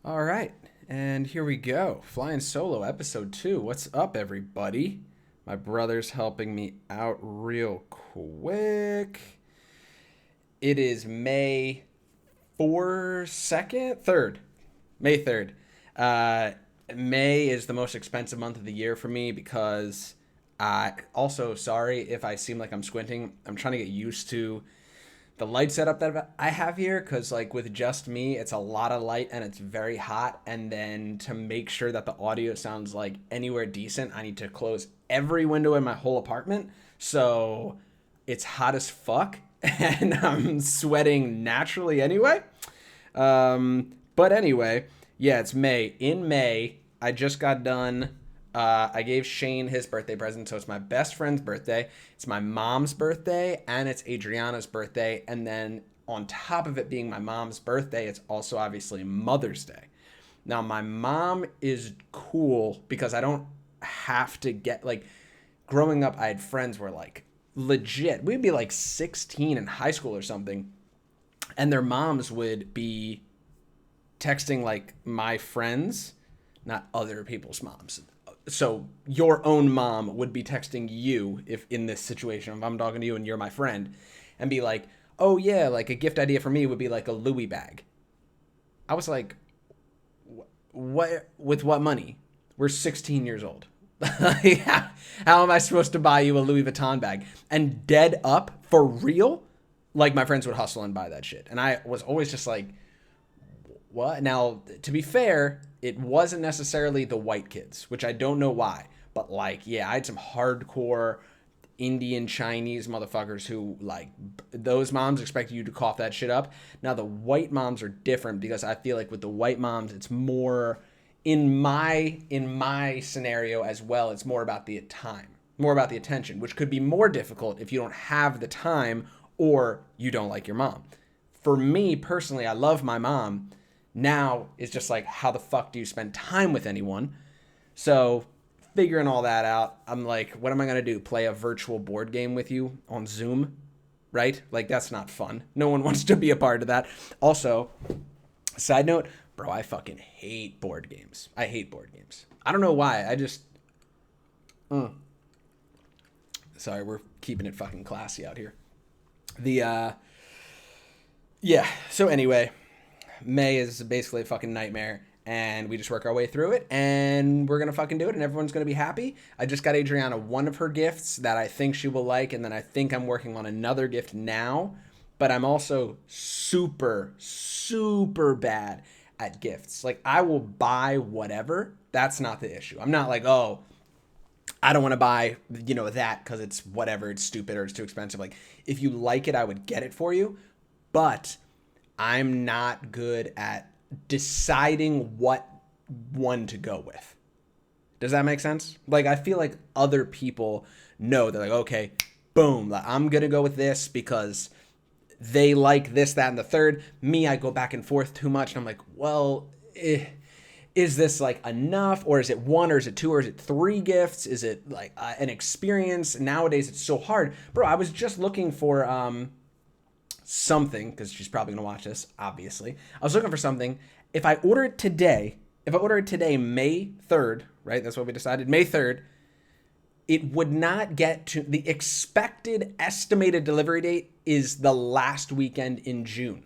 All right, and here we go. Flying Solo, episode 2. What's up, everybody? My brother's helping me out real quick. It is May 3rd. May 3rd. Uh, May is the most expensive month of the year for me because also, sorry if I seem like I'm squinting. I'm trying to get used to the light setup that I have here because like with just me it's a lot of light and it's very hot, and then to make sure that the audio sounds like anywhere decent I need to close every window in my whole apartment, so it's hot as fuck and I'm sweating naturally anyway. But anyway, yeah, it's May. In May I just got done. I gave Shane his birthday present, so it's my best friend's birthday, it's my mom's birthday, and it's Adriana's birthday. And then on top of it being my mom's birthday, it's also obviously Mother's Day. Now, my mom is cool because I don't have to get like, growing up, I had friends where like legit, we'd be like 16 in high school or something, and their moms would be texting like my friends, not other people's moms. So your own mom would be texting you if in this situation, if I'm talking to you and you're my friend, and be like, oh yeah, like a gift idea for me would be like a Louis bag. I was like, what, with what money? We're 16 years old. How am I supposed to buy you a Louis Vuitton bag? And dead up for real, like my friends would hustle and buy that shit. And I was always just like, what? Now, to be fair, it wasn't necessarily the white kids, which I don't know why. But like, yeah, I had some hardcore Indian Chinese motherfuckers who like those moms expect you to cough that shit up. Now the white moms are different because I feel like with the white moms, it's more in my scenario as well. It's more about the time, more about the attention, which could be more difficult if you don't have the time or you don't like your mom. For me personally, I love my mom. Now it's just like, how the fuck do you spend time with anyone? So figuring all that out, I'm like, what am I going to do? Play a virtual board game with you on Zoom? Right? Like, that's not fun. No one wants to be a part of that. Also, side note, bro, I fucking hate board games. I hate board games. I don't know why. I just... Sorry, we're keeping it fucking classy out here. Yeah, so anyway... May is basically a fucking nightmare, and we just work our way through it, and we're gonna fucking do it, and everyone's gonna be happy. I just got Adriana one of her gifts that I think she will like, and then I think I'm working on another gift now, but I'm also super, super bad at gifts. Like, I will buy whatever. That's not the issue. I'm not like, oh, I don't want to buy, that because it's whatever, it's stupid or it's too expensive. Like, if you like it, I would get it for you, but I'm not good at deciding what one to go with. Does that make sense? Like, I feel like other people know. They're like, okay, boom, like, I'm going to go with this because they like this, that, and the third. Me, I go back and forth too much. And I'm like, well, is this like enough? Or is it one, or is it two, or is it three gifts? Is it like an experience? Nowadays, it's so hard. Bro, I was just looking for... something, because she's probably gonna watch this, obviously. I was looking for something. If I order it today, May 3rd, right? That's what we decided, May 3rd, it would not get to the expected estimated delivery date is the last weekend in June.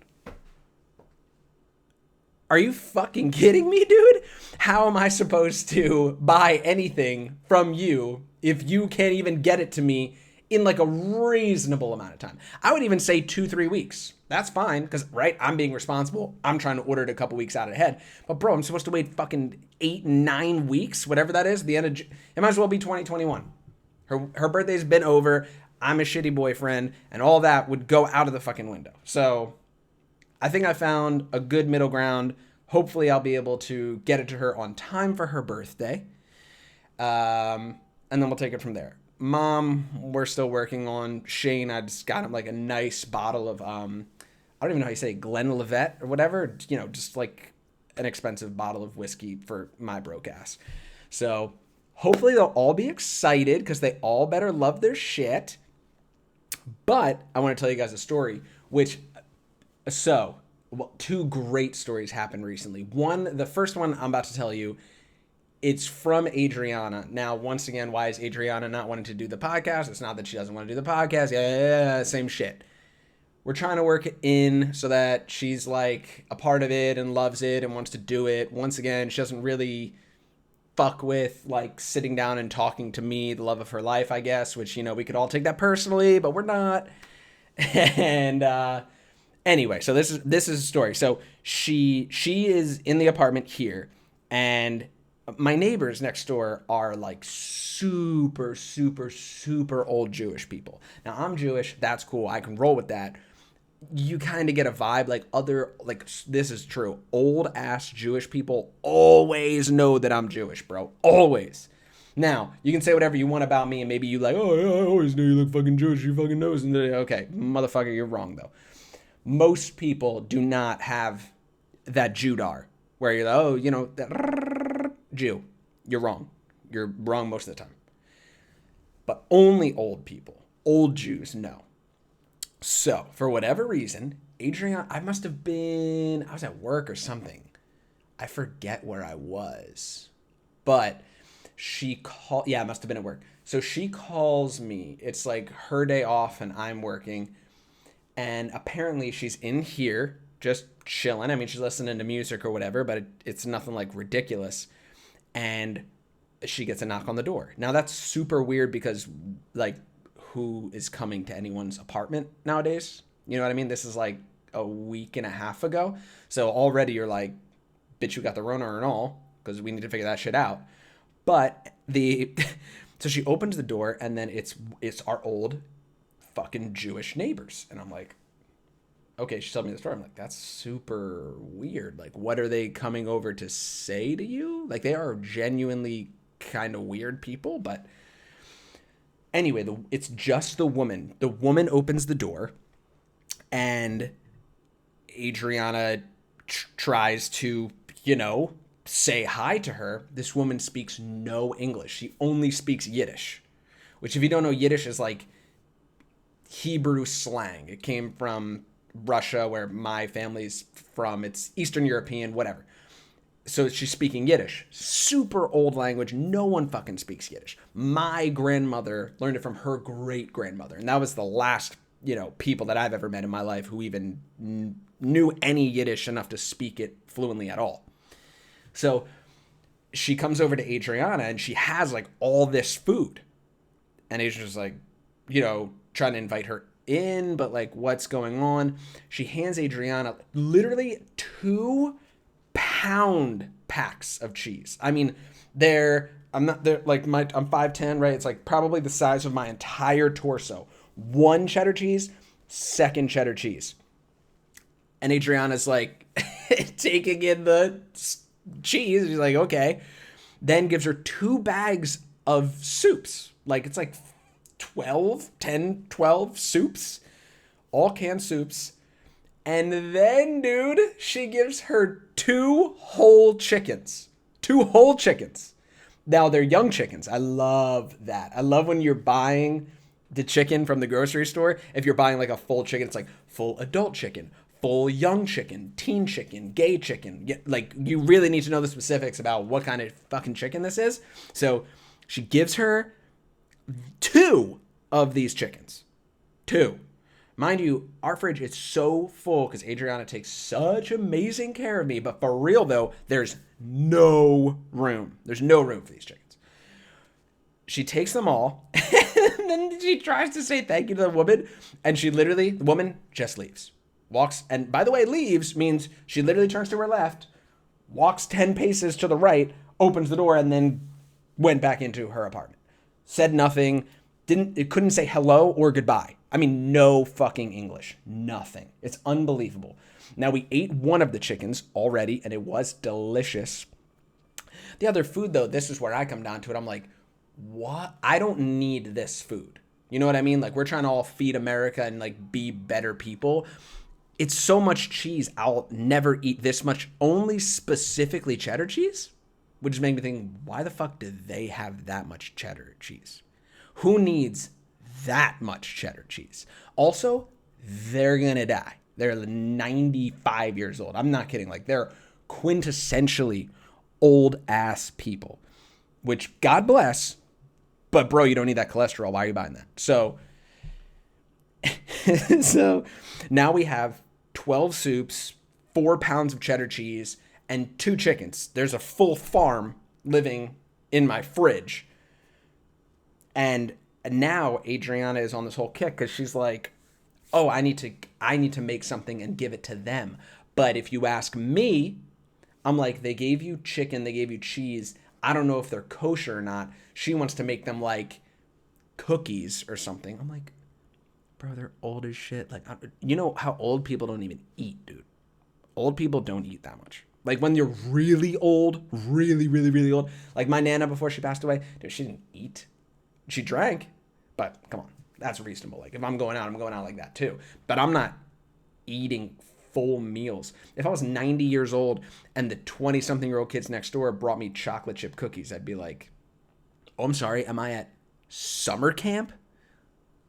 Are you fucking kidding me, dude? How am I supposed to buy anything from you if you can't even get it to me in like a reasonable amount of time? I would even say 2-3 weeks. That's fine, because, right, I'm being responsible. I'm trying to order it a couple weeks out ahead. But, bro, I'm supposed to wait fucking 8-9 weeks, whatever that is, the end of... It might as well be 2021. Her birthday's been over. I'm a shitty boyfriend, and all that would go out of the fucking window. So I think I found a good middle ground. Hopefully I'll be able to get it to her on time for her birthday. And then we'll take it from there. Mom, we're still working on. Shane, I just got him like a nice bottle of, I don't even know how you say, Glenlivet or whatever, just like an expensive bottle of whiskey for my broke ass. So hopefully they'll all be excited because they all better love their shit. But I want to tell you guys a story, so well, two great stories happened recently. The first one I'm about to tell you, it's from Adriana. Now, once again, why is Adriana not wanting to do the podcast? It's not that she doesn't want to do the podcast. Yeah, same shit. We're trying to work it in so that she's like a part of it and loves it and wants to do it. Once again, she doesn't really fuck with like sitting down and talking to me, the love of her life, I guess, which, we could all take that personally, but we're not. And anyway, so this is a story. So she is in the apartment here, and my neighbors next door are like super, super, super old Jewish people. Now, I'm Jewish. That's cool. I can roll with that. You kind of get a vibe this is true. Old ass Jewish people always know that I'm Jewish, bro. Always. Now, you can say whatever you want about me, and maybe you like, oh, yeah, I always knew you look fucking Jewish. You fucking knows. And okay, motherfucker, you're wrong, though. Most people do not have that Judar, where you're like, oh, that Jew. You're wrong. You're wrong most of the time. But only old people, old Jews, know. So, for whatever reason, Adriana, I was at work or something. I forget where I was. But I must have been at work. So she calls me. It's like her day off and I'm working. And apparently she's in here just chilling. I mean, she's listening to music or whatever, but it's nothing like ridiculous. And she gets a knock on the door. Now that's super weird because like, who is coming to anyone's apartment nowadays? You know what I mean? This is like a week and a half ago. So already you're like, bitch, you got the Rona and all, because we need to figure that shit out. But so she opens the door, and then it's our old fucking Jewish neighbors. And I'm like, okay, she told me the story. I'm like, that's super weird. Like, what are they coming over to say to you? Like, they are genuinely kind of weird people, but anyway, it's just the woman. The woman opens the door, and Adriana tries to, say hi to her. This woman speaks no English. She only speaks Yiddish, which, if you don't know, Yiddish is like Hebrew slang. It came from Russia, where my family's from. It's Eastern European, whatever. So she's speaking Yiddish. Super old language. No one fucking speaks Yiddish. My grandmother learned it from her great-grandmother. And that was the last, people that I've ever met in my life who even knew any Yiddish enough to speak it fluently at all. So she comes over to Adriana, and she has like all this food. And Adriana's like, trying to invite her in, but like, what's going on? She hands Adriana literally 2-pound packs of cheese. I mean, I'm 5'10", right? It's like probably the size of my entire torso. 1 cheddar cheese, 2nd cheddar cheese. And Adriana's like taking in the cheese. She's like, okay. Then gives her 2 bags of soups. Like, it's like 12 soups, all canned soups. And then, dude, she gives her 2 whole chickens. 2 whole chickens. Now, they're young chickens. I love that. I love when you're buying the chicken from the grocery store. If you're buying like a full chicken, it's like full adult chicken, full young chicken, teen chicken, gay chicken. Like, you really need to know the specifics about what kind of fucking chicken this is. So she gives her 2 of these chickens. 2. Mind you, our fridge is so full because Adriana takes such amazing care of me. But for real, though, there's no room. There's no room for these chickens. She takes them all, and then she tries to say thank you to the woman, and the woman just leaves. Walks, and by the way, leaves means she literally turns to her left, walks 10 paces to the right, opens the door, and then went back into her apartment. Said nothing, couldn't say hello or goodbye. I mean, no fucking English. Nothing. It's unbelievable. Now, we ate one of the chickens already, and it was delicious. The other food, though, this is where I come down to it. I'm like, what? I don't need this food. You know what I mean? Like, we're trying to all feed America and, like, be better people. It's so much cheese. I'll never eat this much, only specifically cheddar cheese, which is making me think, why the fuck do they have that much cheddar cheese? Who needs that much cheddar cheese? Also, they're gonna die. They're 95 years old. I'm not kidding. Like, they're quintessentially old ass people, which God bless, but bro, you don't need that cholesterol. Why are you buying that? So, so now we have 12 soups, 4 pounds of cheddar cheese, and 2 chickens. There's a full farm living in my fridge. And now Adrianna is on this whole kick because she's like, oh, I need to make something and give it to them. But if you ask me, I'm like, they gave you chicken, they gave you cheese. I don't know if they're kosher or not. She wants to make them like cookies or something. I'm like, bro, they're old as shit. Like, you know how old people don't even eat, dude. Old people don't eat that much. Like, when you're really old, really, really, really old. Like, my Nana, before she passed away, dude, she didn't eat. She drank, but come on. That's reasonable. Like, if I'm going out like that too. But I'm not eating full meals. If I was 90 years old and the 20-something-year-old kids next door brought me chocolate chip cookies, I'd be like, oh, I'm sorry, am I at summer camp?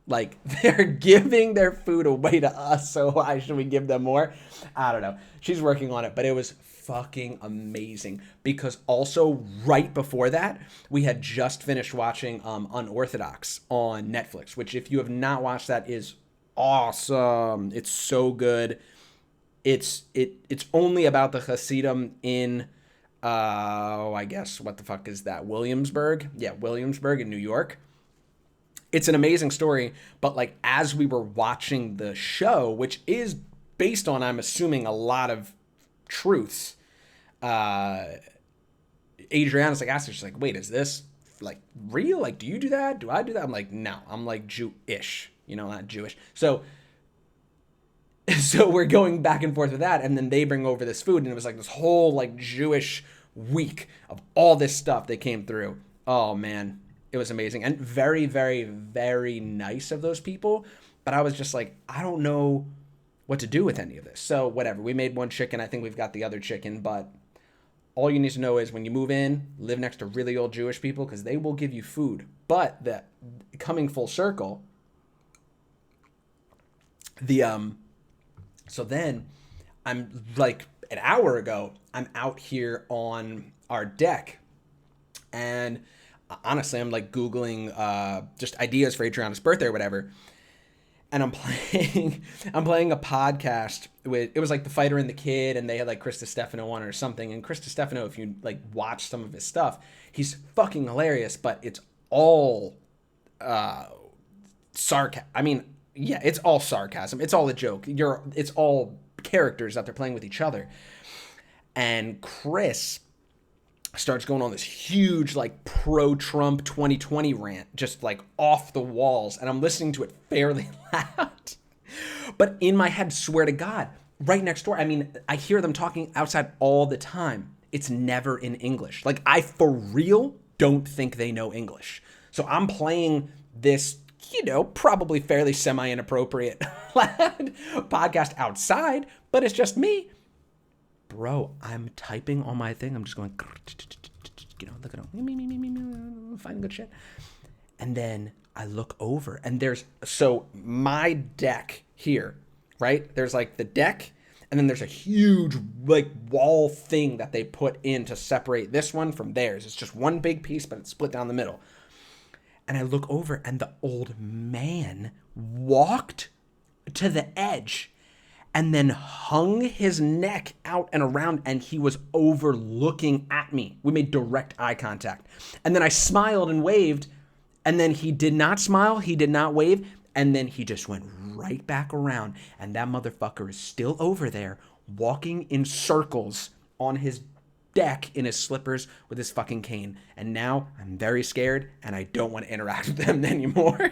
Like, they're giving their food away to us, so why should we give them more? I don't know. She's working on it, but it was fucking amazing. Because also, right before that, we had just finished watching Unorthodox on Netflix, which if you have not watched that is awesome. It's so good. It's only about the Hasidim in, I guess, what the fuck is that? Williamsburg? Yeah, Williamsburg in New York. It's an amazing story, but like as we were watching the show, which is based on, I'm assuming, a lot of truths, Adrianna's like asking, she's like, wait, is this like real? Like, do you do that? Do I do that? I'm like, no, I'm like Jewish, not Jewish. So we're going back and forth with that, and then they bring over this food, and it was like this whole like Jewish week of all this stuff that came through. Oh man. It was amazing and very, very, very nice of those people. But I was just like, I don't know what to do with any of this. So whatever. We made 1 chicken. I think we've got the other chicken. But all you need to know is when you move in, live next to really old Jewish people because they will give you food. But that coming full circle, so then I'm like an hour ago, I'm out here on our deck and honestly, I'm like Googling just ideas for Adrianna's birthday or whatever. And I'm playing a podcast with, it was like The Fighter and the Kid, and they had like Chris Stefano on or something. And Chris Stefano, if you like watch some of his stuff, he's fucking hilarious, but it's all sarcasm. I mean, yeah, it's all sarcasm. It's all a joke. It's all characters that they're playing with each other. And Chris starts going on this huge like pro-Trump 2020 rant, just like off the walls, and I'm listening to it fairly loud. But in my head, swear to God, right next door, I mean, I hear them talking outside all the time. It's never in English. Like, I for real don't think they know English. So I'm playing this, probably fairly semi-inappropriate podcast outside, but it's just me. Bro, I'm typing on my thing. I'm just going, look at them, finding good shit. And then I look over, and so my deck here, right? There's like the deck, and then there's a huge like wall thing that they put in to separate this one from theirs. It's just one big piece, but it's split down the middle. And I look over, and the old man walked to the edge and then hung his neck out and around, and he was overlooking at me. We made direct eye contact. And then I smiled and waved, and then he did not smile, he did not wave, and then he just went right back around, and that motherfucker is still over there, walking in circles on his deck in his slippers with his fucking cane. And now I'm very scared, and I don't want to interact with them anymore.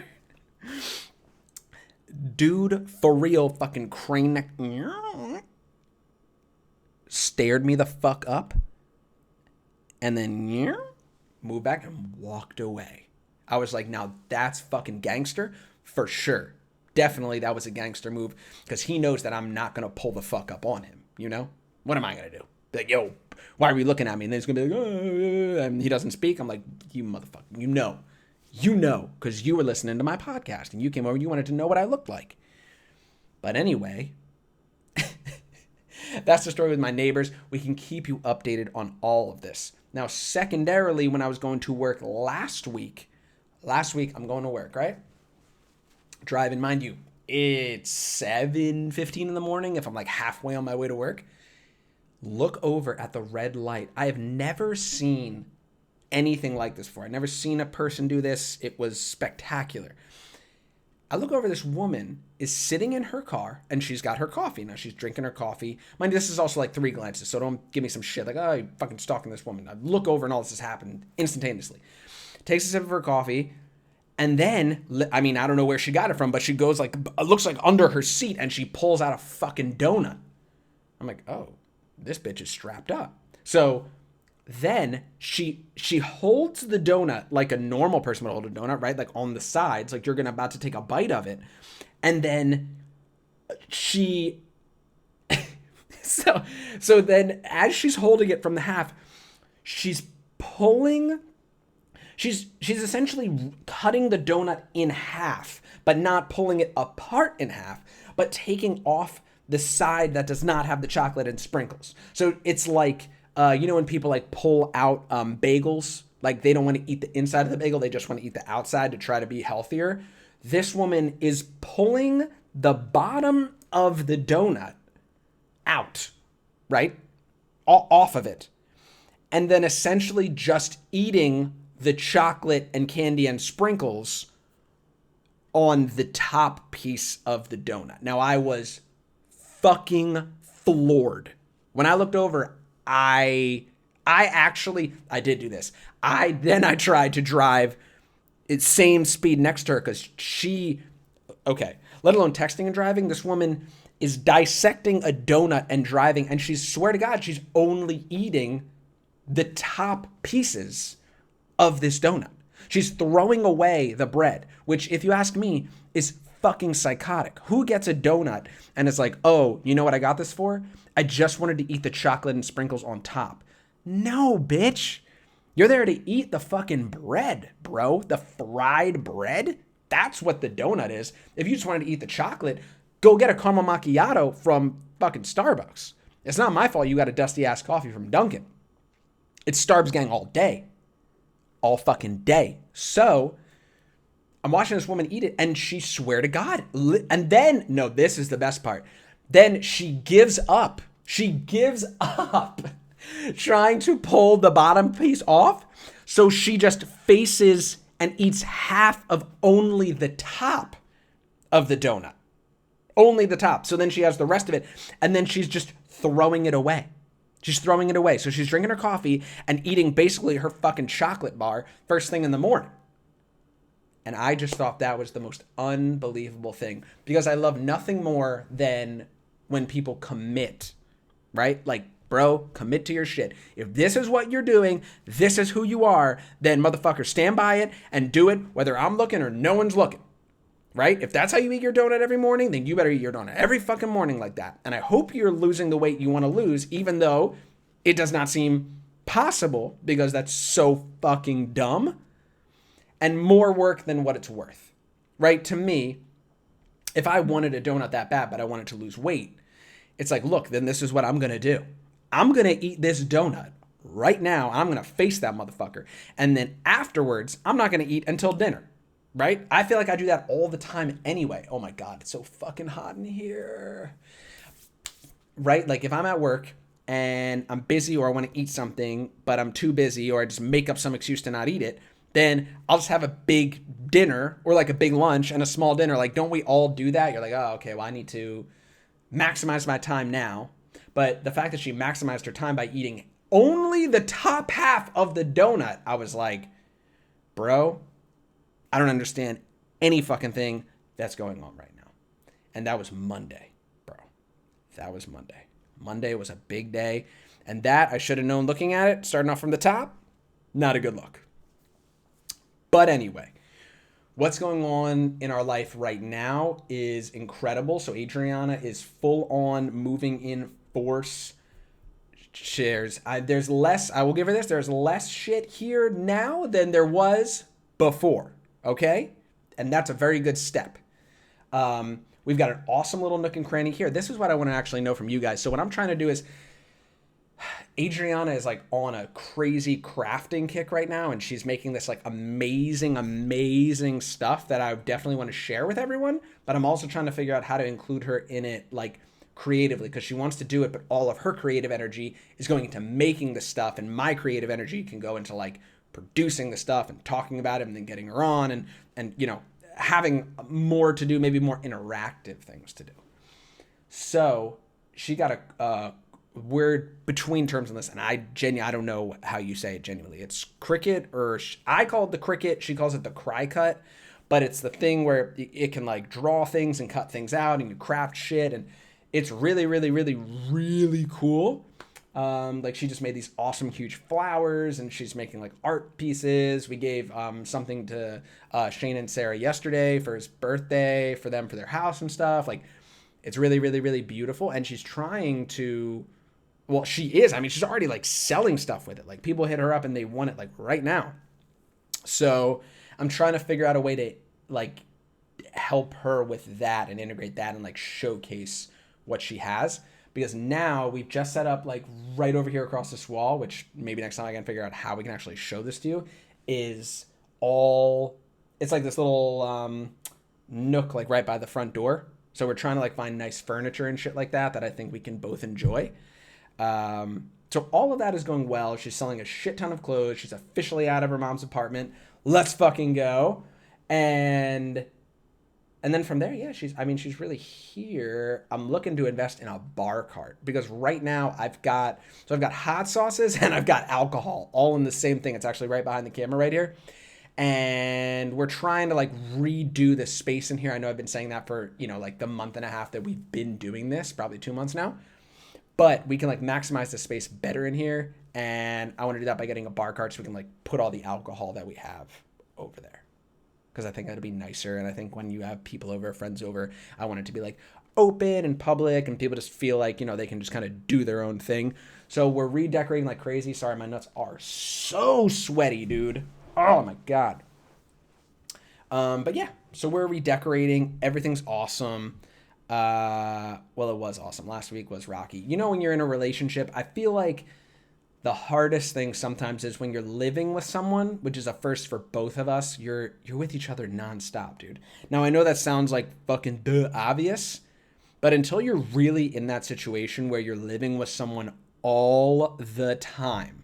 Dude, for real, fucking crane neck stared me the fuck up and then moved back and walked away. I was like, now that's fucking gangster for sure. Definitely that was a gangster move because he knows that I'm not going to pull the fuck up on him, What am I going to do? Be like, yo, why are we looking at me? And then he's going to be like, and he doesn't speak. I'm like, you motherfucker, because you were listening to my podcast and you came over, you wanted to know what I looked like. But anyway, That's the story with my neighbors. We can keep you updated on all of this. Now, secondarily, when I was going to work last week, I'm going to work, right? Driving, mind you, it's 7:15 in the morning if I'm like halfway on my way to work. Look over at the red light. I have never seen anything like this before. I've never seen a person do this. It was spectacular. I look over, this woman is sitting in her car and she's got her coffee. Now she's drinking her coffee. Mind you, this is also like 3 glances, so don't give me some shit like, oh, you're fucking stalking this woman. I look over and all this has happened instantaneously. Takes a sip of her coffee, and then, I mean, I don't know where she got it from, but she goes like, it looks like under her seat, and she pulls out a fucking donut. I'm like, oh, this bitch is strapped up. So then she holds the donut like a normal person would hold a donut, right? Like on the sides, like you're about to take a bite of it. And then she, so then as she's holding it from the half, she's essentially cutting the donut in half, but not pulling it apart in half, but taking off the side that does not have the chocolate and sprinkles. So it's like, when people like pull out bagels, like they don't want to eat the inside of the bagel, they just want to eat the outside to try to be healthier. This woman is pulling the bottom of the donut out, right? Off of it. And then essentially just eating the chocolate and candy and sprinkles on the top piece of the donut. Now, I was fucking floored. When I looked over, I did do this. I tried to drive at same speed next to her because let alone texting and driving. This woman is dissecting a donut and driving, and swear to God, she's only eating the top pieces of this donut. She's throwing away the bread, which, if you ask me, is fucking psychotic. Who gets a donut and is like, oh, you know what I got this for? I just wanted to eat the chocolate and sprinkles on top. No, bitch. You're there to eat the fucking bread, bro. The fried bread. That's what the donut is. If you just wanted to eat the chocolate, go get a caramel macchiato from fucking Starbucks. It's not my fault you got a dusty ass coffee from Dunkin'. It's Starbs gang all day. All fucking day. So I'm watching this woman eat it, and she, swear to God, and then, no, this is the best part. Then she gives up. She gives up trying to pull the bottom piece off. So she just faces and eats half of only the top of the donut. Only the top. So then she has the rest of it, and then she's just throwing it away. She's throwing it away. So she's drinking her coffee and eating basically her fucking chocolate bar first thing in the morning. And I just thought that was the most unbelievable thing, because I love nothing more than when people commit, right? Like, bro, commit to your shit. If this is what you're doing, this is who you are, then motherfucker, stand by it and do it whether I'm looking or no one's looking, right? If that's how you eat your donut every morning, then you better eat your donut every fucking morning like that. And I hope you're losing the weight you want to lose, even though it does not seem possible, because that's so fucking dumb and more work than what it's worth, right? To me, if I wanted a donut that bad, but I wanted to lose weight, it's like, look, then this is what I'm going to do. I'm going to eat this donut right now. I'm going to face that motherfucker. And then afterwards, I'm not going to eat until dinner, right? I feel like I do that all the time anyway. Oh my God, it's so fucking hot in here, right? Like if I'm at work and I'm busy, or I want to eat something, but I'm too busy, or I just make up some excuse to not eat it, then I'll just have a big dinner, or like a big lunch and a small dinner. Like, don't we all do that? You're like, oh, okay, well, I need to maximize my time now. But the fact that she maximized her time by eating only the top half of the donut, I was like, bro, I don't understand any fucking thing that's going on right now. And that was Monday, bro. That was Monday. Monday was a big day. And that, I should have known looking at it, starting off from the top, not a good look. But anyway, what's going on in our life right now is incredible. So Adrianna is full on moving in force. Shares. There's less, I will give her this, there's less shit here now than there was before. Okay? And that's a very good step. We've got an awesome little nook and cranny here. This is what I want to actually know from you guys. So what I'm trying to do is, Adrianna is like on a crazy crafting kick right now, and she's making this like amazing stuff that I definitely want to share with everyone. But I'm also trying to figure out how to include her in it, like creatively, because she wants to do it, but all of her creative energy is going into making the stuff, and my creative energy can go into like producing the stuff and talking about it and then getting her on and you know, having more to do, maybe more interactive things to do. So she got a we're between terms on this, and I don't know how you say it genuinely. It's cricket, or I call it the cricket, she calls it the cry cut, but it's the thing where it can like draw things and cut things out and you craft shit, and it's really cool. Like she just made these awesome huge flowers, and she's making like art pieces. We gave something to Shane and Sarah yesterday for his birthday, for them for their house and stuff. Like it's really beautiful, and she's trying to, well, she is. I mean, she's already like selling stuff with it. Like people hit her up and they want it like right now. So I'm trying to figure out a way to like help her with that and integrate that and like showcase what she has. Because now we've just set up like right over here across this wall, which maybe next time I can figure out how we can actually show this to you, is all, it's like this little nook like right by the front door. So we're trying to like find nice furniture and shit like that I think we can both enjoy. So all of that is going well. She's selling a shit ton of clothes. She's officially out of her mom's apartment. Let's fucking go. And then from there, yeah, she's really here. I'm looking to invest in a bar cart, because right now I've got hot sauces and I've got alcohol all in the same thing. It's actually right behind the camera right here. And we're trying to like redo the space in here. I know I've been saying that for, you know, like the month and a half that we've been doing this, probably 2 months now. But we can like maximize the space better in here. And I want to do that by getting a bar cart so we can like put all the alcohol that we have over there. Because I think that'd be nicer. And I think when you have people over, friends over, I want it to be like open and public and people just feel like, you know, they can just kind of do their own thing. So we're redecorating like crazy. Sorry, my nuts are so sweaty, dude. Oh my God. But yeah, so we're redecorating. Everything's awesome. Well, it was awesome. Last week was rocky. You know, when you're in a relationship, I feel like the hardest thing sometimes is when you're living with someone, which is a first for both of us. You're with each other nonstop, dude. Now, I know that sounds like fucking obvious, but until you're really in that situation where you're living with someone all the time,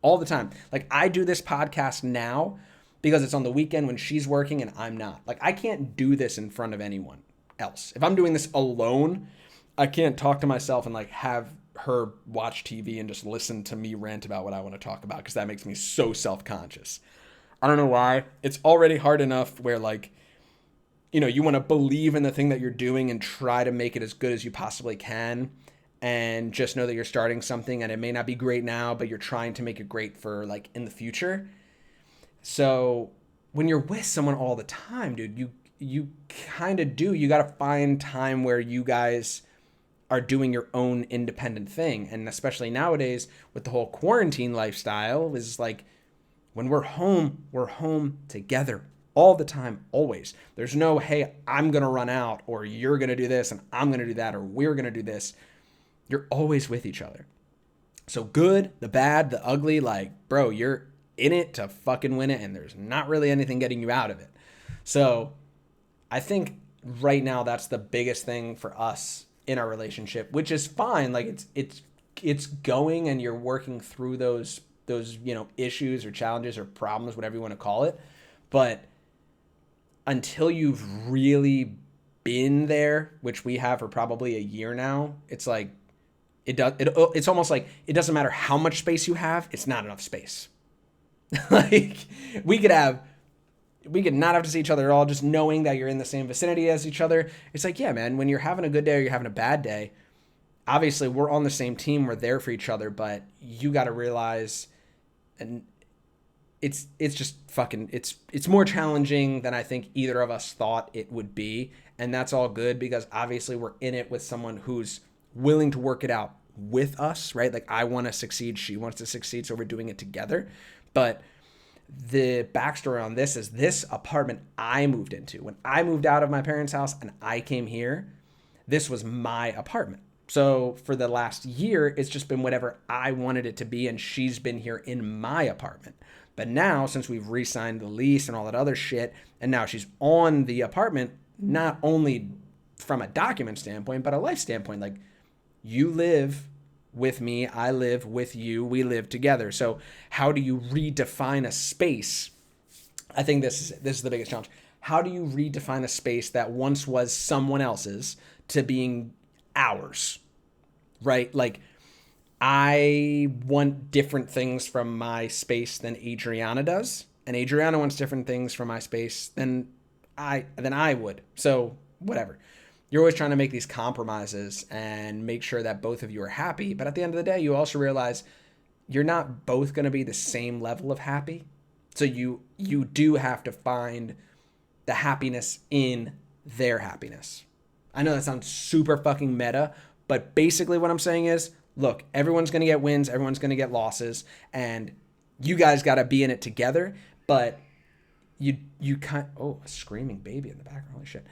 like I do this podcast now because it's on the weekend when she's working and I'm not. Like I can't do this in front of anyone else. If I'm doing this alone, I can't talk to myself and like have her watch TV and just listen to me rant about what I want to talk about, because that makes me so self-conscious. I don't know why. It's already hard enough where like, you know, you want to believe in the thing that you're doing and try to make it as good as you possibly can, and just know that you're starting something and it may not be great now, but you're trying to make it great for like in the future. So when you're with someone all the time, dude, you kind of do. You got to find time where you guys are doing your own independent thing. And especially nowadays with the whole quarantine lifestyle, is like when we're home together all the time, always. There's no, hey, I'm going to run out, or you're going to do this and I'm going to do that, or we're going to do this. You're always with each other. So good, the bad, the ugly, like, bro, you're in it to fucking win it, and there's not really anything getting you out of it. So I think right now that's the biggest thing for us in our relationship, which is fine. Like it's going, and you're working through those, you know, issues or challenges or problems, whatever you want to call it. But until you've really been there, which we have for probably a year now, it's like it's almost like it doesn't matter how much space you have, it's not enough space. Like we could not have to see each other at all, just knowing that you're in the same vicinity as each other. It's like, yeah, man, when you're having a good day or you're having a bad day, obviously we're on the same team, we're there for each other, but you got to realize, and it's just fucking, it's more challenging than I think either of us thought it would be. And that's all good, because obviously we're in it with someone who's willing to work it out with us, right? Like I want to succeed, she wants to succeed, so we're doing it together. But The backstory on this is this apartment I moved into. When I moved out of my parents' house and I came here, this was my apartment. So for the last year, it's just been whatever I wanted it to be, and she's been here in my apartment. But now, since we've re-signed the lease and all that other shit, and now she's on the apartment, not only from a document standpoint, but a life standpoint. Like, you live with me, I live with you, we live together. So how do you redefine a space? I think this is the biggest challenge. How do you redefine a space that once was someone else's to being ours, right? Like, I want different things from my space than Adrianna does, and Adrianna wants different things from my space than I would. So whatever. You're always trying to make these compromises and make sure that both of you are happy, but at the end of the day, you also realize you're not both going to be the same level of happy. So you do have to find the happiness in their happiness. I know that sounds super fucking meta, but basically what I'm saying is, look, everyone's going to get wins, everyone's going to get losses, and you guys got to be in it together, but you can't, oh, a screaming baby in the background, holy shit.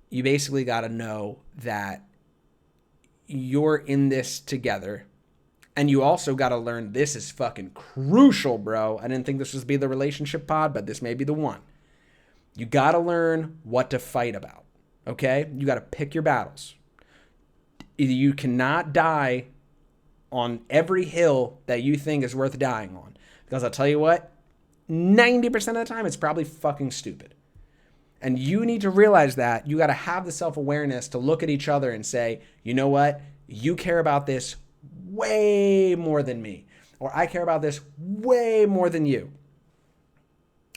You basically got to know that you're in this together, and you also got to learn, this is fucking crucial, bro. I didn't think this was be the relationship pod, but this may be the one. You got to learn what to fight about, okay? You got to pick your battles. You cannot die on every hill that you think is worth dying on. Because I'll tell you what, 90% of the time, it's probably fucking stupid. And you need to realize that. You got to have the self-awareness to look at each other and say, you know what? You care about this way more than me. Or I care about this way more than you.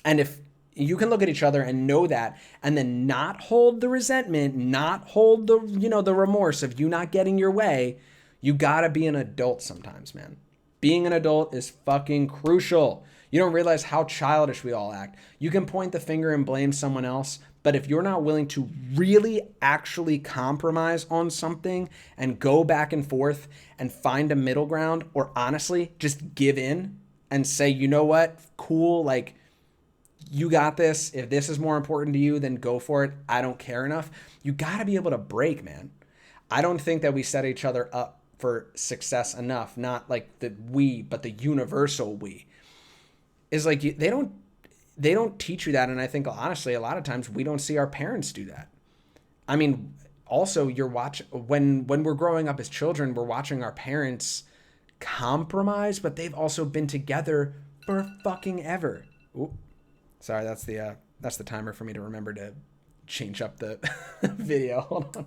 And if you can look at each other and know that, and then not hold the resentment, not hold the, the remorse of you not getting your way, you got to be an adult sometimes, man. Being an adult is fucking crucial. You don't realize how childish we all act. You can point the finger and blame someone else, but if you're not willing to really actually compromise on something and go back and forth and find a middle ground, or honestly just give in and say, you know what, cool, like, you got this. If this is more important to you, then go for it. I don't care enough. You got to be able to break, man. I don't think that we set each other up for success enough. Not like the we, but the universal we. Is like, they don't teach you that. And I think, honestly, a lot of times we don't see our parents do that. I mean, also when we're growing up as children, we're watching our parents compromise, but they've also been together for fucking ever. Ooh. Sorry, that's the timer for me to remember to change up the video. Hold on.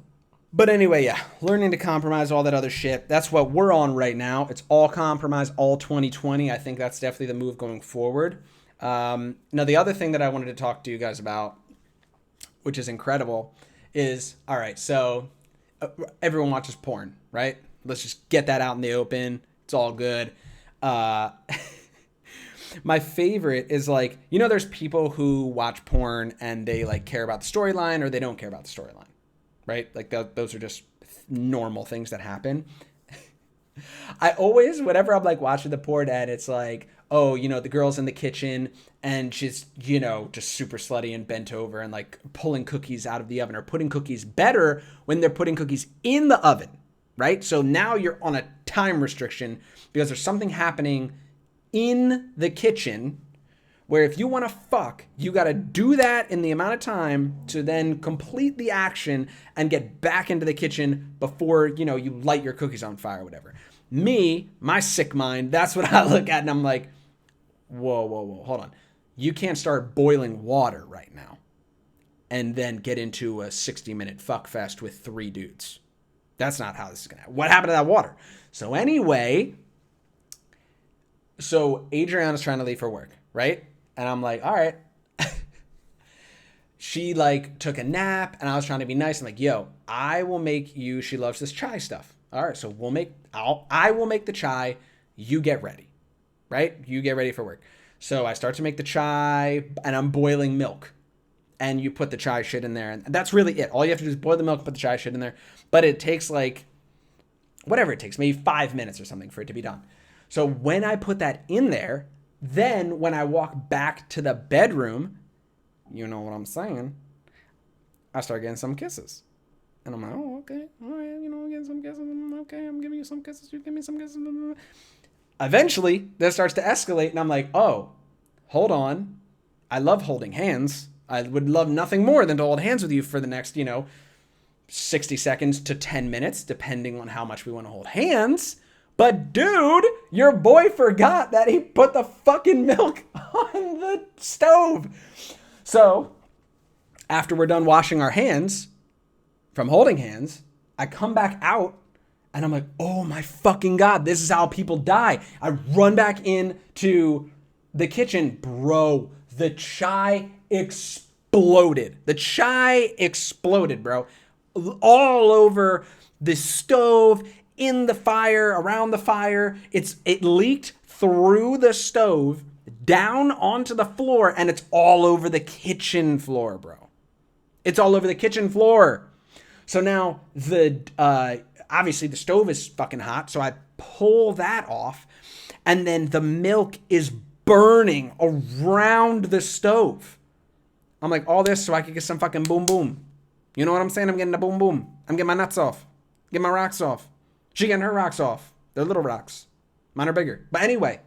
But anyway, yeah, learning to compromise, all that other shit. That's what we're on right now. It's all compromise, all 2020. I think that's definitely the move going forward. Now, the other thing that I wanted to talk to you guys about, which is incredible, is, all right, so everyone watches porn, right? Let's just get that out in the open. It's all good. My favorite is, like, there's people who watch porn and they, like, care about the storyline or they don't care about the storyline. Right? Like, those are just normal things that happen. I always, whenever I'm, like, watching the porn and it's like, oh, the girl's in the kitchen and she's, just super slutty and bent over and, like, pulling cookies out of the oven, or putting cookies, better when they're putting cookies in the oven, right? So now you're on a time restriction because there's something happening in the kitchen where if you want to fuck, you got to do that in the amount of time to then complete the action and get back into the kitchen before, you light your cookies on fire or whatever. Me, my sick mind, that's what I look at and I'm like, whoa, hold on. You can't start boiling water right now and then get into a 60-minute fuck fest with 3 dudes. That's not how this is going to happen. What happened to that water? So anyway, Adriana's trying to leave for work, right? And I'm like, all right. She, like, took a nap and I was trying to be nice. I'm like, yo, I will make you, she loves this chai stuff. All right, so I will make the chai. You get ready, right? You get ready for work. So I start to make the chai and I'm boiling milk. And you put the chai shit in there. And that's really it. All you have to do is boil the milk, put the chai shit in there. But it takes, like, whatever it takes, maybe 5 minutes or something for it to be done. So when I put that in there, Then when I walk back to the bedroom, you know what I'm saying, I start getting some kisses. And I'm like, oh, okay, all right, I'm getting some kisses. Okay, I'm giving you some kisses. You give me some kisses. Eventually, this starts to escalate, and I'm like, oh, hold on. I love holding hands. I would love nothing more than to hold hands with you for the next, 60 seconds to 10 minutes, depending on how much we want to hold hands. But dude, your boy forgot that he put the fucking milk on the stove. So after we're done washing our hands from holding hands, I come back out and I'm like, oh my fucking God, this is how people die. I run back into the kitchen. Bro, the chai exploded. The chai exploded, bro. All over the stove, in the fire, around the fire. It leaked through the stove, down onto the floor, and it's all over the kitchen floor, bro. It's all over the kitchen floor. So now obviously the stove is fucking hot, so I pull that off, and then the milk is burning around the stove. I'm like, all this so I could get some fucking boom boom. You know what I'm saying? I'm getting the boom boom. I'm getting my nuts off. Getting my rocks off. She getting her rocks off. They're little rocks. Mine are bigger. But anyway,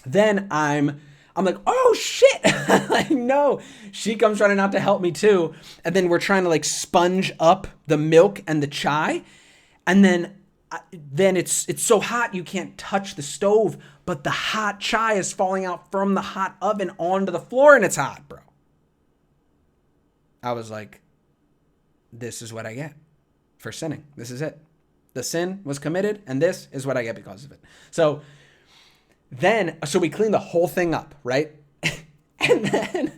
then I'm like, oh shit. Like, no. She comes running out to help me too. And then we're trying to like sponge up the milk and the chai. And then it's so hot you can't touch the stove, but the hot chai is falling out from the hot oven onto the floor, and it's hot, bro. I was like, this is what I get for sinning. This is it. The sin was committed, and this is what I get because of it. So we clean the whole thing up, right? and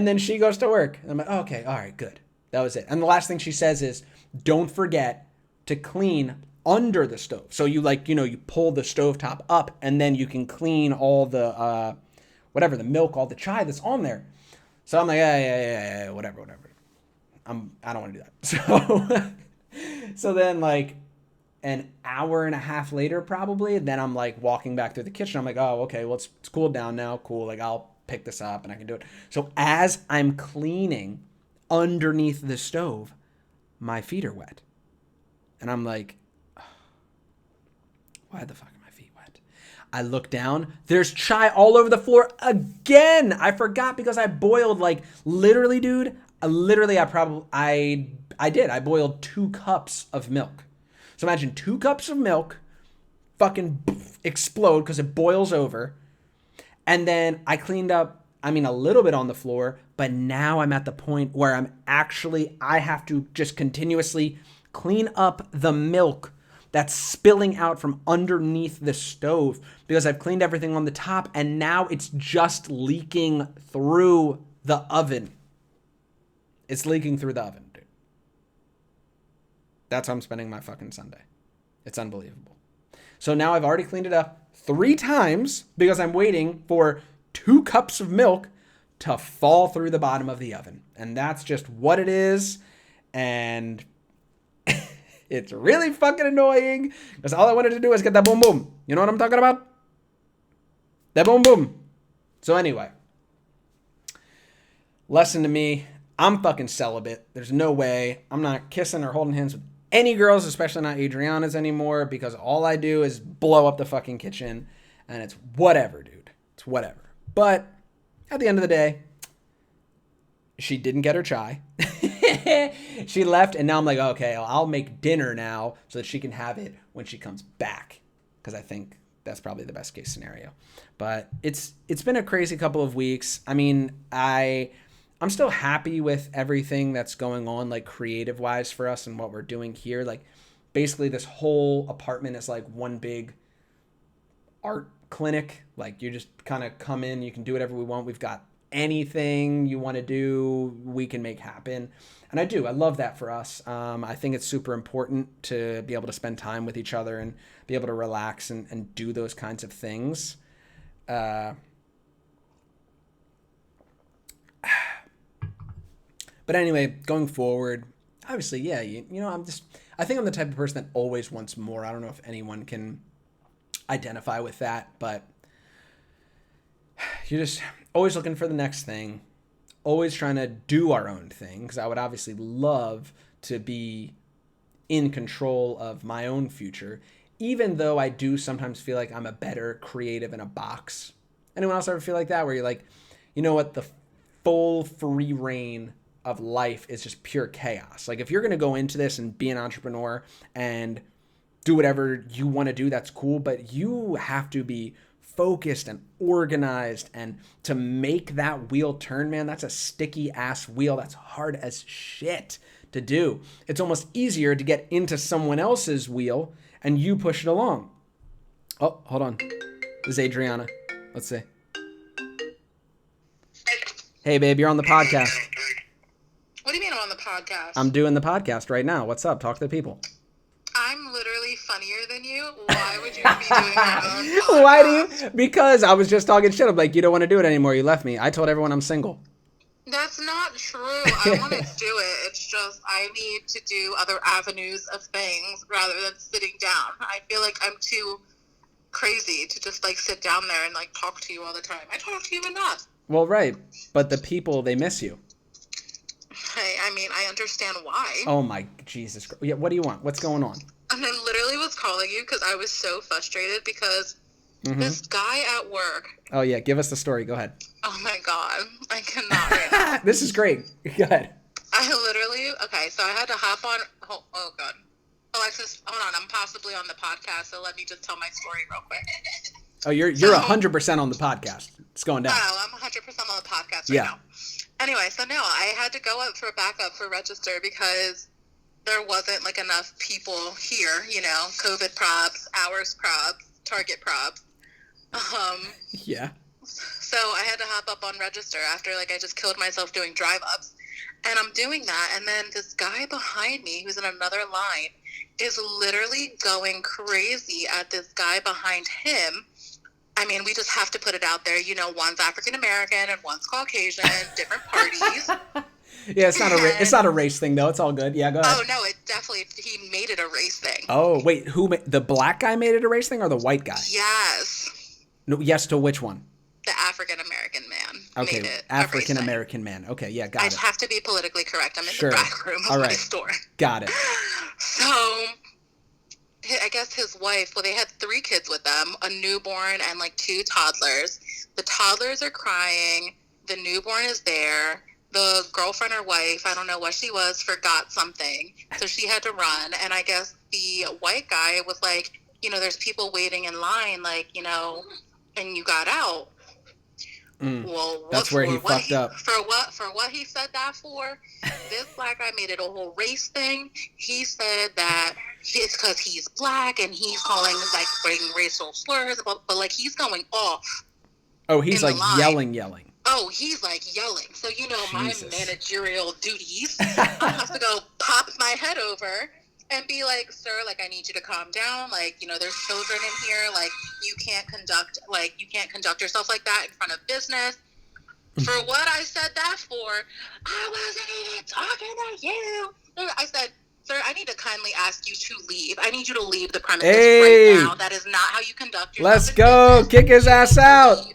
then she goes to work. And I'm like, oh, okay, all right, good. That was it. And the last thing she says is, don't forget to clean under the stove. So you you pull the stovetop up, and then you can clean all the the milk, all the chai that's on there. So I'm like, yeah, whatever. I don't want to do that. So then like an hour and a half later, probably, then I'm like walking back through the kitchen. I'm like, oh, okay, well, it's cooled down now. Cool. Like, I'll pick this up and I can do it. So as I'm cleaning underneath the stove, my feet are wet. And I'm like, oh, why the fuck are my feet wet? I look down. There's chai all over the floor again. I forgot because I boiled literally, dude. I boiled 2 cups of milk. So imagine 2 cups of milk fucking explode because it boils over. And then I cleaned up, a little bit on the floor, but now I'm at the point where I have to just continuously clean up the milk that's spilling out from underneath the stove because I've cleaned everything on the top, and now it's just leaking through the oven. It's leaking through the oven, dude. That's how I'm spending my fucking Sunday. It's unbelievable. So now I've already cleaned it up 3 times because I'm waiting for 2 cups of milk to fall through the bottom of the oven. And that's just what it is. And it's really fucking annoying because all I wanted to do is get that boom boom. You know what I'm talking about? That boom boom. So anyway, lesson to me, I'm fucking celibate. There's no way I'm not kissing or holding hands with any girls, especially not Adrianna's anymore, because all I do is blow up the fucking kitchen, and it's whatever, dude. It's whatever. But at the end of the day, she didn't get her chai. She left, and now I'm like, okay, I'll make dinner now so that she can have it when she comes back, because I think that's probably the best case scenario. But it's been a crazy couple of weeks. I'm still happy with everything that's going on, like creative wise for us and what we're doing here. Like basically this whole apartment is like one big art clinic. Like you just kind of come in, you can do whatever we want. We've got anything you want to do, we can make happen. And I love that for us. I think it's super important to be able to spend time with each other and be able to relax and do those kinds of things. But anyway, going forward, obviously, yeah, I think I'm the type of person that always wants more. I don't know if anyone can identify with that, but you're just always looking for the next thing, always trying to do our own thing, because I would obviously love to be in control of my own future, even though I do sometimes feel like I'm a better creative in a box. Anyone else ever feel like that, where you're like, you know what, the full free reign of life is just pure chaos? Like, if you're going to go into this and be an entrepreneur and do whatever you want to do, that's cool, but you have to be focused and organized, and to make that wheel turn, man, that's a sticky ass wheel. That's hard as shit to do. It's almost easier to get into someone else's wheel and you push it along. Oh, hold on. This is Adrianna. Let's see. Hey, babe, you're on the podcast. What do you mean I'm on the podcast? I'm doing the podcast right now. What's up? Talk to the people. I'm literally funnier than you. Why would you be doing your own podcast? Why do you? Because I was just talking shit. I'm like, you don't want to do it anymore. You left me. I told everyone I'm single. That's not true. I want to do it. It's just I need to do other avenues of things rather than sitting down. I feel like I'm too crazy to just like sit down there and like talk to you all the time. I talk to you enough. Well, right. But the people, they miss you. Hey, I mean, I understand why. Oh my Jesus Christ. Yeah, what do you want? What's going on? And I literally was calling you because I was so frustrated because this guy at work. Oh yeah, give us the story. Go ahead. Oh my God, I cannot right now. This is great. Go ahead. Okay, so I had to hop on. Oh God. Alexis, hold on. I'm possibly on the podcast, so let me just tell my story real quick. Oh, you're 100% on the podcast. It's going down. Oh, I'm 100% on the podcast right now. Anyway, so no, I had to go up for backup for register because there wasn't like enough people here, you know, COVID props, hours props, target props. Yeah. So I had to hop up on register after like I just killed myself doing drive ups. And I'm doing that, and then this guy behind me who's in another line is literally going crazy at this guy behind him. I mean, we just have to put it out there. You know, one's African American and one's Caucasian, different parties. Yeah, it's not a race thing though. It's all good. Yeah, go ahead. Oh no, it definitely, he made it a race thing. Oh wait, the black guy made it a race thing or the white guy? Yes. No, yes to which one? The African American man. Okay, made it African American man. Okay, yeah, got it. I have to be politically correct. I'm in the back room of my store. Got it. So, I guess his wife, well, they had 3 kids with them, a newborn and like 2 toddlers. The toddlers are crying. The newborn is there. The girlfriend or wife, I don't know what she was, forgot something. So she had to run. And I guess the white guy was like, you know, there's people waiting in line, like, you know, and you got out. Well, that's where he fucked up. For what he said that for, this black guy made it a whole race thing. He said that it's because he's black and he's calling, like, bringing racial slurs, but like, he's going off. Oh, he's like yelling. Oh, he's like yelling. So, you know, Jesus. My managerial duties, I have to go pop my head over and be like, sir, like, I need you to calm down. Like, you know, there's children in here. Like, you can't conduct yourself like that in front of business. For what I said that for, I wasn't even talking to you. I said, sir, I need to kindly ask you to leave. I need you to leave the premises right now. That is not how you conduct yourself. Let's go. Business. Kick his ass out.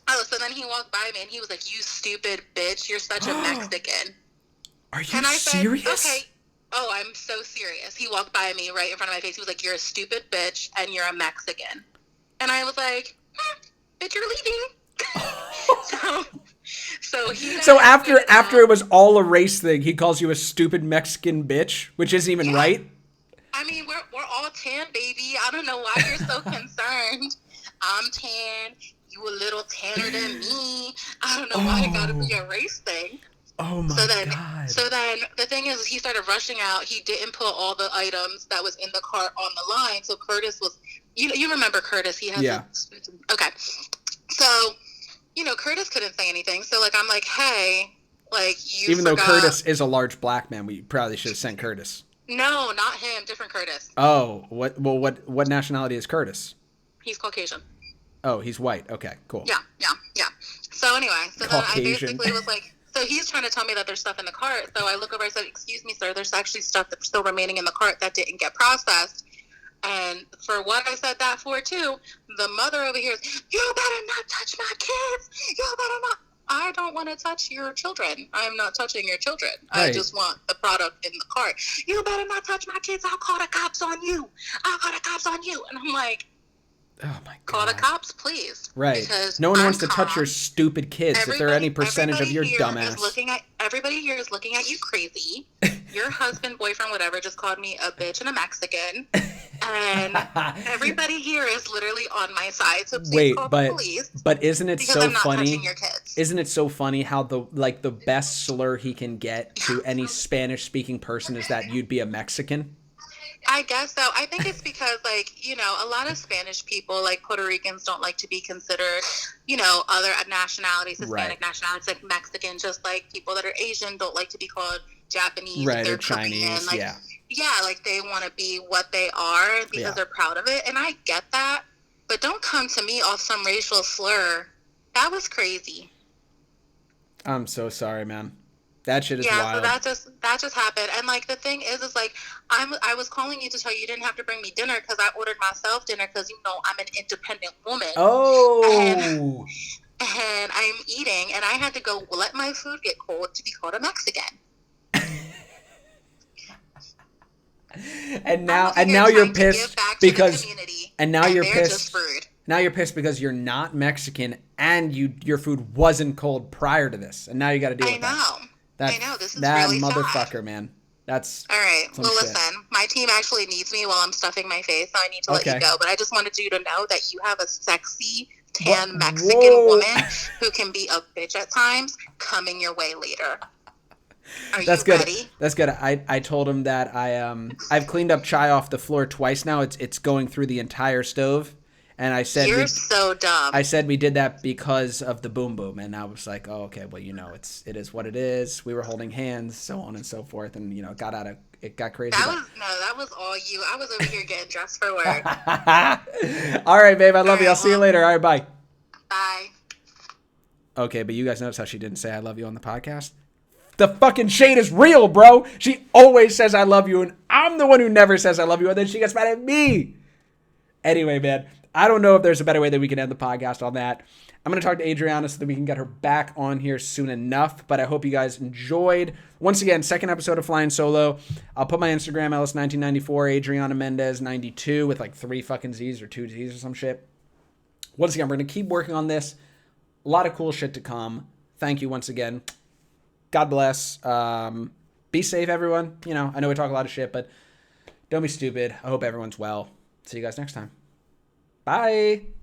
Oh, so then he walked by me and he was like, you stupid bitch. You're such a Mexican. Are you serious? Okay. Oh, I'm so serious. He walked by me right in front of my face. He was like, you're a stupid bitch and you're a Mexican. And I was like, bitch, you're leaving. So after it was all a race thing, he calls you a stupid Mexican bitch, which isn't even right. I mean, we're all tan, baby. I don't know why you're so concerned. I'm tan. You a little tanner than me. I don't know why it got to be a race thing. Oh my God. So then the thing is, he started rushing out. He didn't put all the items that was in the cart on the line. So Curtis was, you remember Curtis? He had okay. So, you know, Curtis couldn't say anything. So like, I'm like, hey, like you. Even though Curtis is a large black man, we probably should have sent Curtis. No, not him. Different Curtis. Oh, what nationality is Curtis? He's Caucasian. Oh, he's white. Okay, cool. Yeah. So anyway, so then I basically was like, so he's trying to tell me that there's stuff in the cart. So I look over, I said, excuse me, sir, there's actually stuff that's still remaining in the cart that didn't get processed. And for what I said that for, too, the mother over here is, you better not touch my kids. You better not. I don't want to touch your children. I'm not touching your children. I Right. just want the product in the cart. You better not touch my kids. I'll call the cops on you. I'll call the cops on you. And I'm like, Oh my God. call the cops, please. Right. Because no one I'm wants to calm. touch your stupid kids if they're any percentage of your dumbass. Everybody here is looking at you crazy. Your husband, boyfriend, whatever, just called me a bitch and a Mexican. And everybody here is literally on my side. So please call the police. But isn't it so I'm not funny? touching your kids. Isn't it so funny how the best slur he can get to any Spanish speaking person is that you'd be a Mexican? I guess so. I think it's because, like, you know, a lot of Spanish people, like Puerto Ricans, don't like to be considered, you know, other nationalities, Hispanic nationalities, like Mexican, just like people that are Asian don't like to be called Japanese, right, or Chinese, like, yeah, like they want to be what they are because they're proud of it, and I get that, but don't come to me off some racial slur. That was crazy. I'm so sorry, man. That shit is wild. So that just happened, and like the thing is like I was calling you to tell you didn't have to bring me dinner because I ordered myself dinner because, you know, I'm an independent woman. Oh. And I'm eating, and I had to go let my food get cold to be called a Mexican. and now you're pissed because you're pissed. Just rude. Now you're pissed because you're not Mexican and your food wasn't cold prior to this, and now you got to deal with that. I know. This is that really motherfucker, sad. Man. That's all right. Well, shit. Listen, my team actually needs me while I'm stuffing my face, so I need to let you go. But I just wanted you to know that you have a sexy, tan Mexican woman who can be a bitch at times coming your way later. That's good. Ready? That's good. I told him that I've cleaned up chai off the floor twice now. It's going through the entire stove. And I said you're so dumb. I said we did that because of the boom boom, and I was like, oh, okay, well, you know, it is what it is. We were holding hands, so on and so forth, and you know, it got crazy. That was all you. I was over here getting dressed for work. All right, babe, I love you. I'll see you later. All right, bye. Bye. Okay, but you guys notice how she didn't say I love you on the podcast? The fucking shade is real, bro. She always says I love you, and I'm the one who never says I love you, and then she gets mad at me. Anyway, man. I don't know if there's a better way that we can end the podcast on that. I'm going to talk to Adrianna so that we can get her back on here soon enough, but I hope you guys enjoyed. Once again, second episode of Flying Solo. I'll put my Instagram, Ellis1994, Adrianna Mendez 92 with like 3 fucking Z's or 2 Z's or some shit. Once again, we're going to keep working on this. A lot of cool shit to come. Thank you once again. God bless. Be safe, everyone. You know, I know we talk a lot of shit, but don't be stupid. I hope everyone's well. See you guys next time. Bye.